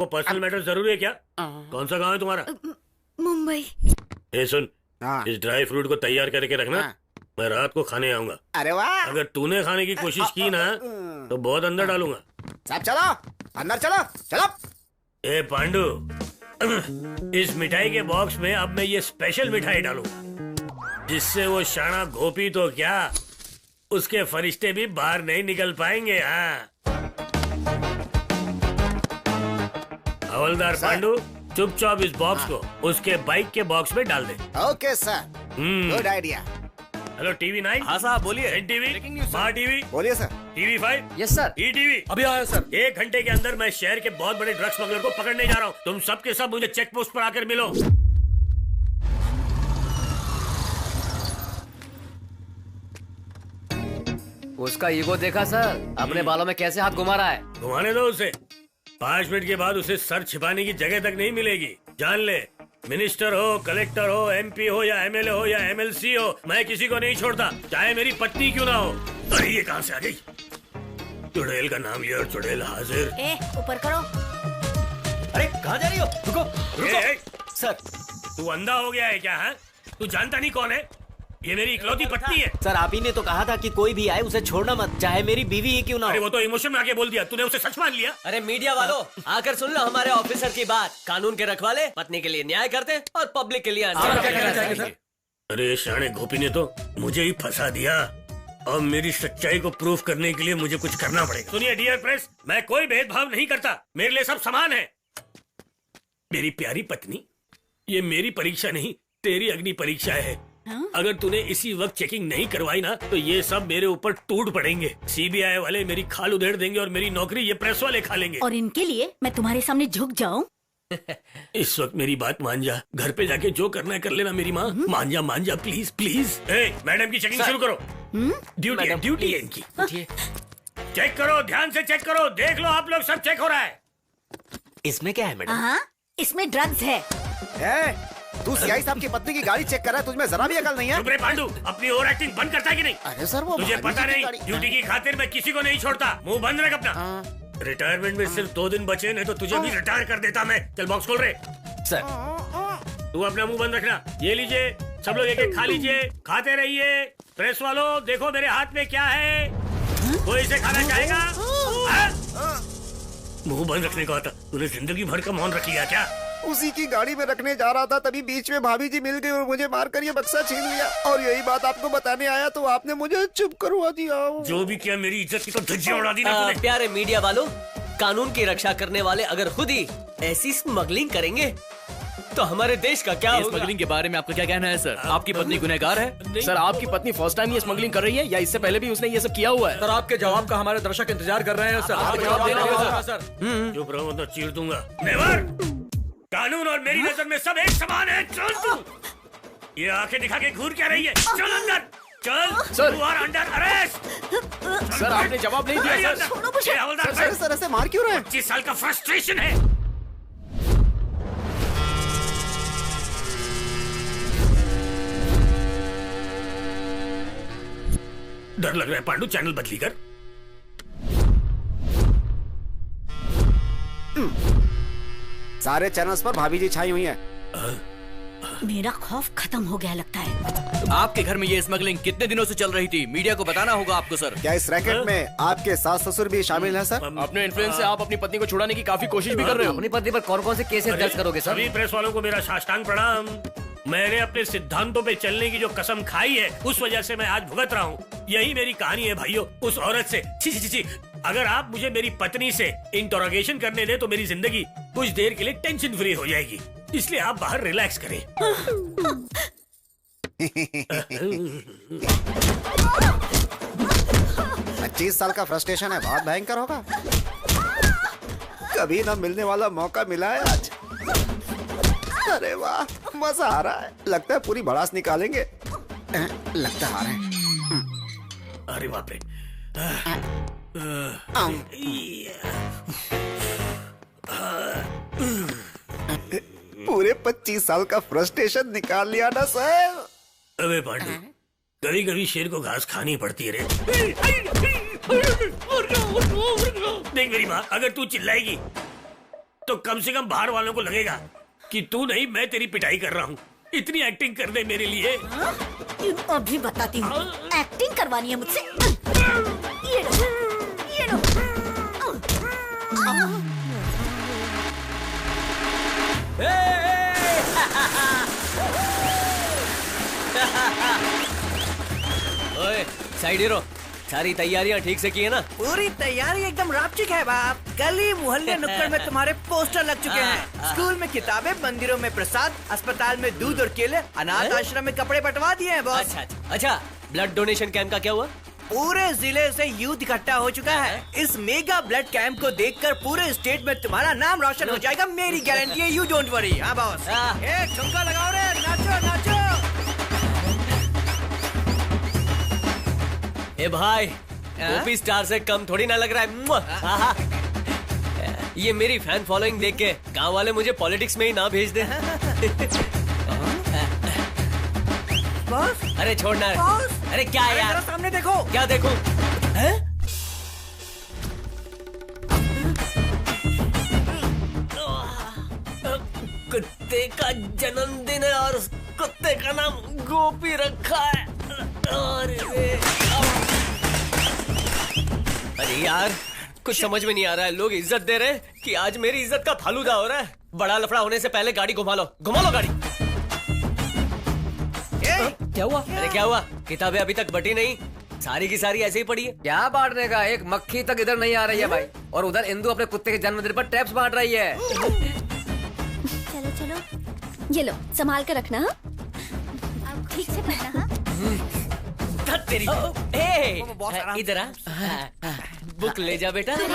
वो personal matter जरूरी है क्या? कौन सा गांव है तुम्हारा? मुंबई। ए सुन, हाँ। इस ड्राई फ्रूट को तैयार करके रखना। हाँ। मैं रात को खाने आऊंगा। अरे वाह। अगर तूने खाने की कोशिश की ना तो बहुत अंदर डालूंगा। साहब चलो अंदर, चलो चलो। ए पांडू, इस मिठाई के बॉक्स में अब मैं ये स्पेशल मिठाई डालूंगा जिससे वो शाना गोपी तो क्या, उसके फरिश्ते भी बाहर नहीं निकल पाएंगे। हाँ हवलदार पांडू, चुपचाप इस बॉक्स को उसके बाइक के बॉक्स में डाल दे। Okay sir, good idea. Hello TV 9। हाँ साहब बोलिए। टीवी, माँ टीवी, बोलिए sir. TV 5, yes sir. E TV. अभी आया सर। 1 घंटे के अंदर मैं शहर के बहुत बड़े ड्रग्स स्मगलर को पकड़ने जा रहा हूँ। तुम सब के सब मुझे चेक पोस्ट पर आकर मिलो। उसका ईगो देखा सर, अपने बालों में कैसे हाथ घुमा रहा है। घुमाने दो उसे। 5 मिनट के बाद उसे सर छिपाने की जगह तक नहीं मिलेगी। जान ले, मिनिस्टर हो, कलेक्टर हो, एमपी हो या एमएलए हो या एमएलसी हो, मैं किसी को नहीं छोड़ता, चाहे मेरी पत्नी क्यों ना हो। अरे ये कहाँ से आ गई? चुड़ैल का नाम लिया और चुड़ैल हाजिर। ए, ऊपर करो। अरे कहाँ जा रही हो? रुको रुको। सर तू अंधा हो गया है क्या? है तू जानता नहीं कौन है? ये मेरी इकलौती पत्नी है। सर आप ही ने तो कहा था कि कोई भी आए उसे छोड़ना मत, चाहे मेरी बीवी ही क्यों ना अरे हो। वो तो इमोशन में आके बोल दिया, तूने उसे सच मान लिया। अरे मीडिया वालों, आकर सुन लो हमारे ऑफिसर की बात। कानून के रखवाले पत्नी के लिए न्याय करते और पब्लिक के लिए अन्याय। अरे शाणे गोपी ने तो मुझे ही फंसा दिया। अब मेरी सच्चाई को प्रूफ करने के लिए मुझे कुछ करना पड़ेगा। सुनिए डियर प्रेस, मैं कोई भेदभाव नहीं करता, मेरे लिए सब समान है। मेरी प्यारी पत्नी, ये मेरी परीक्षा नहीं, तेरी अग्नि परीक्षा है। अगर तूने इसी वक्त चेकिंग नहीं करवाई ना तो ये सब मेरे ऊपर टूट पड़ेंगे। सीबीआई वाले मेरी खाल उधेड़ देंगे और मेरी नौकरी ये प्रेस वाले खा लेंगे। और इनके लिए मैं तुम्हारे सामने झुक जाऊं? इस वक्त मेरी बात मान जा, घर पे जाके जो करना है कर लेना मेरी माँ। मान जा प्लीज प्लीज। मैडम की चेकिंग शुरू करो। ड्यूटी है इनकी। चेक करो, ध्यान से चेक करो, देख लो आप लोग, सब चेक हो रहा है। इसमें क्या है मैडम? हाँ, इसमें ड्रग्स है। तू सीआई साहब की पत्नी की गाड़ी चेक कर रहा है, तुझमें जरा भी अकल नहीं है? चुप रे पांडू, अपनी ओवर एक्टिंग बंद करता है कि नहीं? अरे सर वो तुझे भाभी पता जी की नहीं, गाड़ी- ड्यूटी की खातिर मैं किसी को नहीं छोड़ता। मुंह बंद रख अपना। रिटायरमेंट में सिर्फ 2 दिन बचे, नहीं तो तुझे भी रिटायर कर देता मैं। चल बॉक्स खोल रहे। सर तू अपना मुंह बंद रखना। ये लीजिए, सब लोग एक-एक खा लीजिए, खाते रहिए। प्रेस वालों देखो मेरे हाथ में क्या है, कोई इसे खाना चाहेगा? मुंह बंद रखने को आता, तूने जिंदगी भर का मौन रख लिया क्या? उसी की गाड़ी में रखने जा रहा था, तभी बीच में भाभी जी मिल गई और मुझे मारकर ये बक्सा छीन लिया। और यही बात आपको बताने आया तो आपने मुझे चुप करवा दिया। जो भी किया मेरी इज्जत की तो धज्जियां उड़ा दी ना तूने। प्यारे मीडिया वालों, कानून की रक्षा करने वाले अगर खुद ही ऐसी स्मगलिंग करेंगे तो हमारे देश का क्या होगा? स्मगलिंग के बारे में आपका क्या कहना है सर? आपकी पत्नी गुनहगार है? सर आपकी पत्नी फर्स्ट टाइम ये स्मगलिंग कर रही है या इससे पहले भी उसने ये सब किया हुआ है? सर आपके जवाब का हमारे दर्शक इंतजार कर रहे हैं सर। आप जवाब दे रहे हो सर। चुप रहो तो चीर दूंगा। नेवर! कानून और मेरी नजर में सब एक समान है। चल तू, ये आंखें दिखा के घूर क्या रही है? चल अंदर, चल। Sir. You are under arrest। Sir आपने जवाब नहीं दिया सर। छोड़ो मुझे। ये हवलदार सर सर ऐसे मार क्यों रहे हैं? 25 साल का फ्रस्ट्रेशन है। डर लग रहा है पांडू, चैनल बदली कर। सारे चैनल्स पर भाभी जी छाई हुई हैं। मेरा खौफ खत्म हो गया लगता है। आपके घर में ये स्मगलिंग कितने दिनों से चल रही थी? मीडिया को बताना होगा आपको सर। क्या इस रैकेट में आपके सास ससुर भी शामिल है सर? अपने इन्फ्लुएंस से आप अपनी पत्नी को छुड़ाने की काफी कोशिश भी कर रहे हो। अपनी पत्नी पर कौन कौन से केसेस दर्ज करोगे सर? सभी प्रेस वालों को मेरा साष्टांग प्रणाम। मैंने अपने सिद्धांतों पे चलने की जो कसम खाई है, उस वजह से मैं आज भुगत रहा हूँ। यही मेरी कहानी है भाइयों, उस औरत से। छी छी छी छी। अगर आप मुझे मेरी पत्नी से इंटरोगेशन करने दें तो मेरी जिंदगी कुछ देर के लिए टेंशन फ्री हो जाएगी। इसलिए आप बाहर रिलैक्स करें। 25 साल का फ्रस्ट्रेशन है, बहुत भयंकर होगा। कभी ना मिलने वाला मौका मिला है आज। अरे वाह, मजा आ रहा है। लगता है पूरी भड़ास निकालेंगे। लगता है आ रहे हैं। अरे बाप रे। पूरे 25 साल का फ्रस्ट्रेशन निकाल लिया ना सर। अबे पांडू, कभी कभी शेर को घास खानी पड़ती है रे। देख मेरी माँ, अगर तू चिल्लाएगी तो कम से कम बाहर वालों को लगेगा कि तू नहीं मैं तेरी पिटाई कर रहा हूँ। इतनी एक्टिंग कर दे मेरे लिए। अभी बताती हूँ। एक्टिंग करवानी है मुझसे। ये लो, ये लो। ओए साइड हीरो, सारी तैयारियां ठीक से की है ना? पूरी तैयारी एकदम रापचिक है बाप। गली मोहल्ले नुक्कड़ में तुम्हारे पोस्टर लग चुके हैं। स्कूल में किताबें, मंदिरों में प्रसाद, अस्पताल में दूध और केले, अनाथ आश्रम में कपड़े बंटवा दिए हैं बॉस। अच्छा, ब्लड डोनेशन कैंप का क्या हुआ? पूरे जिले से यूथ इकट्ठा हो चुका है। इस मेगा ब्लड कैंप को देखकर पूरे स्टेट में तुम्हारा नाम रोशन हो जाएगा, मेरी गारंटी है। You don't worry. हाँ बॉस। ठुमका लगाओ रे, नाचो नाचो। ए भाई, ओपी स्टार से कम थोड़ी ना लग रहा है। मुआ। ये मेरी फैन फॉलोइंग देख के गांव वाले मुझे पॉलिटिक्स में ही ना भेज दे। बॉस, अरे छोड़ना। अरे क्या अरे यार, जरा सामने देखो। क्या देखूं? हैं? कुत्ते का जन्मदिन है और उस कुत्ते का नाम गोपी रखा है। अरे यार, कुछ समझ में नहीं आ रहा है। लोग इज्जत दे रहे हैं कि आज मेरी इज्जत का फालूदा हो रहा है। बड़ा लफड़ा होने से पहले गाड़ी घुमा लो गाड़ी। क्या हुआ? अरे क्या हुआ? किताबें अभी तक बटी नहीं, सारी की सारी ऐसे ही पड़ी है। क्या बांटने का? एक मक्खी तक इधर नहीं आ रही है भाई, और उधर इंदु अपने कुत्ते के जन्मदिन पर टैप्स बांट रही है। चलो चलो, ये लो, संभाल के रखना। हाँ, अब ठीक से करना। हाँ, तेरी इधर आ, बुक ले जा बेटा। चलो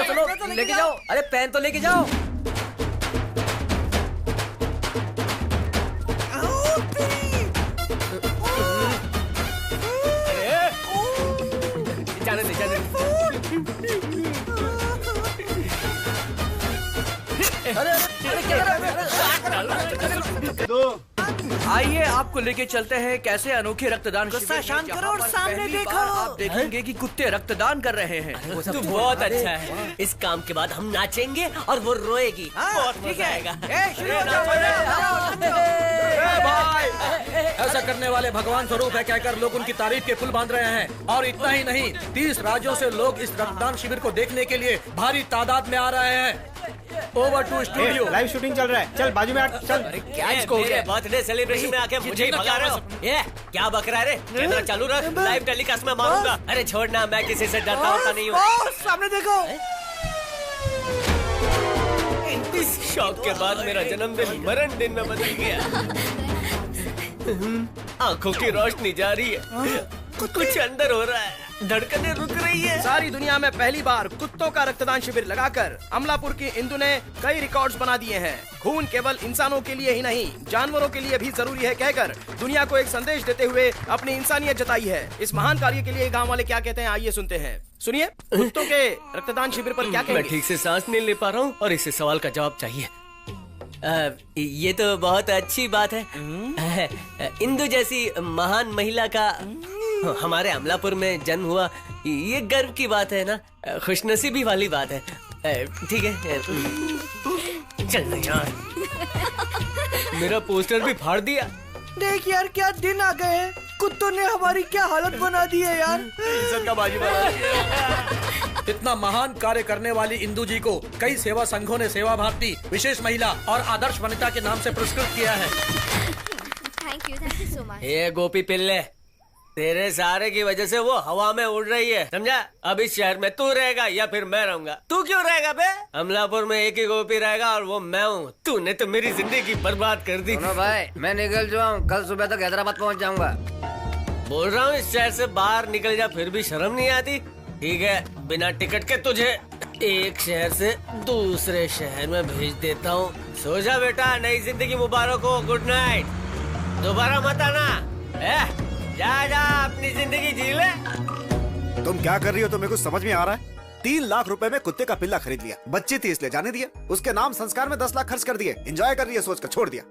चलो लेके जाओ। अरे पेन तो लेके जाओ। जाने दे, जाने दे। आइए आपको लेके चलते हैं कैसे अनोखे रक्तदान। गुस्सा शांत करो और सामने देखो। आप देखेंगे कि कुत्ते रक्तदान कर रहे हैं। तू बहुत अच्छा है। इस काम के बाद हम नाचेंगे और वो रोएगी। बहुत ठीक मजा है। आएगा। भाई, ऐसा करने वाले भगवान स्वरूप है कहकर लोग उनकी तारीफ के पुल बांध रहे हैं। और इतना ही नहीं, 30 राज्यों से लोग इस रक्तदान शिविर को देखने के लिए भारी तादाद में आ रहे हैं। Over to studio. Live shooting चल रहा है, चल बाजू में हट। चल। क्या इसको बर्थडे सेलिब्रेशन में आके मुझे ही भगा रहे हो? ये क्या बक रहा है रे? कैमरा चालू रख, लाइव टेलीकास्ट में मारूंगा। अरे छोड़ना, मैं किसी से डरता होता नहीं हूँ। सामने देखो। इस शौक के बाद मेरा जन्मदिन मरण दिन में बदल गया। आंखों की रोशनी जा रही है, कुछ अंदर हो रहा है, धड़कनें रुक रही है। सारी दुनिया में पहली बार कुत्तों का रक्तदान शिविर लगाकर अमलापुर की इंदु ने कई रिकॉर्ड्स बना दिए हैं। खून केवल इंसानों के लिए ही नहीं, जानवरों के लिए भी जरूरी है कहकर दुनिया को एक संदेश देते हुए अपनी इंसानियत जताई है। इस महान कार्य के लिए गांव वाले क्या कहते हैं, आइए सुनते हैं। सुनिए, कुत्तों के रक्तदान शिविर पर क्या कहेंगे? मैं ठीक से सांस नहीं ले पा रहा हूँ और इसे सवाल का जवाब चाहिए। ये तो बहुत अच्छी बात है। इंदु जैसी महान महिला का हमारे अमलापुर में जन्म हुआ, ये गर्व की बात है ना, खुशनसीबी वाली बात है। ठीक है, चल यार। मेरा पोस्टर भी फाड़ दिया। देख यार, क्या दिन आ गए हैं। कुत्तों ने हमारी क्या हालत बना दी है यार। इज्जत का बाजी बना। इतना महान कार्य करने वाली इंदु जी को कई सेवा संघों ने सेवा भारती, विशेष महिला और आदर्श वनिता के नाम से पुरस्कृत किया है। Thank you so much. ये गोपी पिल्ले, तेरे सहारे की वजह से वो हवा में उड़ रही है, समझा? अब इस शहर में तू रहेगा या फिर मैं रहूंगा? तू क्यों रहेगा बे? अमलापुर में एक ही गोपी रहेगा और वो मैं हूँ। तूने तो मेरी जिंदगी बर्बाद कर दी। सुनो भाई, मैं निकल जाऊँ, कल सुबह तक हैदराबाद पहुँच जाऊंगा। बोल रहा हूँ इस शहर से बाहर निकल जा, फिर भी शर्म नहीं आती? ठीक है, बिना टिकट के तुझे एक शहर से दूसरे शहर में भेज देता हूँ। सो जा बेटा, नई जिंदगी मुबारक हो। Good night. दोबारा मत आना। जा अपनी जिंदगी जी ले। तुम क्या कर रही हो? तो मेरे को समझ में आ रहा है। 3 लाख रुपए में कुत्ते का पिल्ला खरीद लिया, बच्ची थी इसलिए जाने दिया, उसके नाम संस्कार में 10 लाख खर्च कर दिए, एंजॉय कर रही है सोच कर छोड़ दिया।